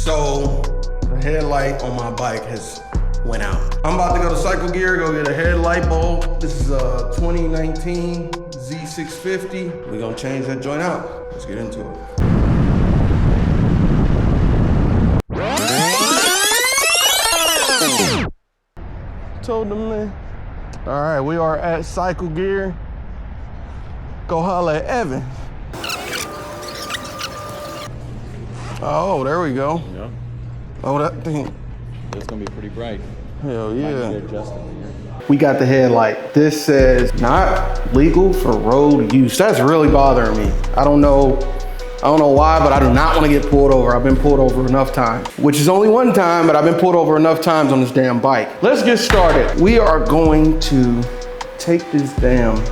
So the headlight on my bike has went out. I'm about to go to Cycle Gear, go get a headlight bulb. This is a 2019 Z650. We're gonna change that joint out. Let's get into it. Told them, man. All right, we are at Cycle Gear. Go holla at Evan. Oh, there we go. Yeah. Oh, that thing. It's gonna be pretty bright. Hell yeah. We We got the headlight. This says not legal for road use. That's really bothering me. I don't know why, but I do not want to get pulled over. I've been pulled over enough times, which is only one time, but I've been pulled over enough times on this damn bike. Let's get started. We are going to take this damn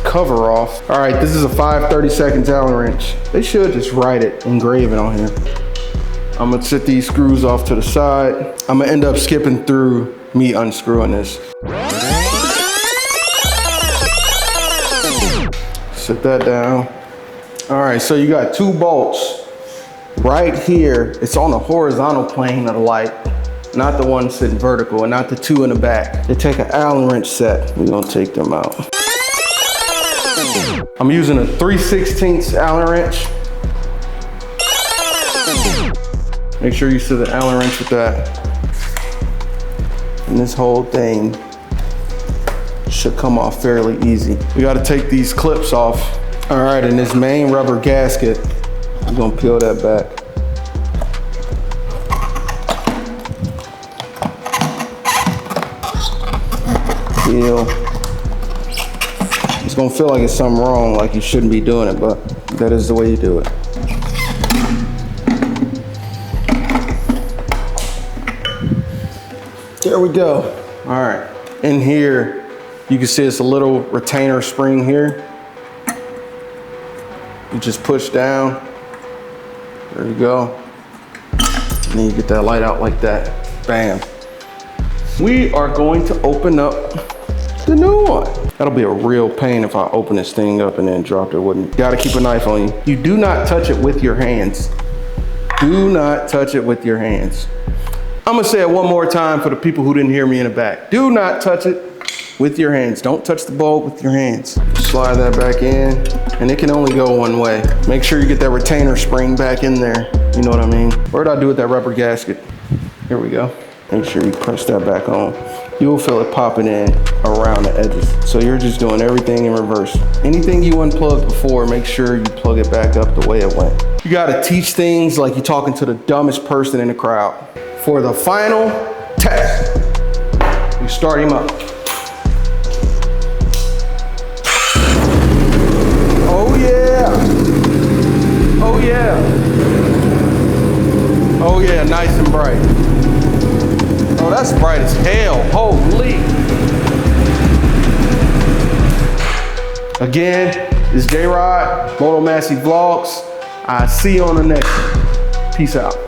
cover off. All right, this is a 5/32 Allen wrench. They should just write it, engrave it on here. I'm gonna set these screws off to the side. I'm gonna end up skipping through me unscrewing this. Set that down. All right, so you got two bolts right here. It's on the horizontal plane of the light, not the one sitting vertical, and not the two in the back. They take an Allen wrench set. We're gonna take them out. I'm using a 3/16 Allen wrench. Make sure you set the Allen wrench with that. And this whole thing should come off fairly easy. We gotta take these clips off. All right, and this main rubber gasket, I'm gonna peel that back. Peel. It's gonna feel like it's something wrong, like you shouldn't be doing it, but that is the way you do it. There we go. All right, in here, you can see it's a little retainer spring here. You just push down, there you go. And then you get that light out like that, bam. We are going to open up the new one. That'll be a real pain if I open this thing up and then drop it, wouldn't it? You gotta keep a knife on you. You do not touch it with your hands. Do not touch it with your hands. I'm gonna say it one more time for the people who didn't hear me in the back. Do not touch it with your hands. Don't touch the bulb with your hands. Slide that back in, and it can only go one way. Make sure you get that retainer spring back in there. You know what I mean? What did I do with that rubber gasket? Here we go. Make sure you press that back on. You'll feel it popping in around the edges. So you're just doing everything in reverse. Anything you unplugged before, make sure you plug it back up the way it went. You gotta teach things like you're talking to the dumbest person in the crowd. For the final test, we start him up. Oh yeah. Oh yeah. Oh yeah, nice and bright. Oh, that's bright as hell, holy. Again, it's J-Rod, Moto Massey Vlogs. I see you on the next one. Peace out.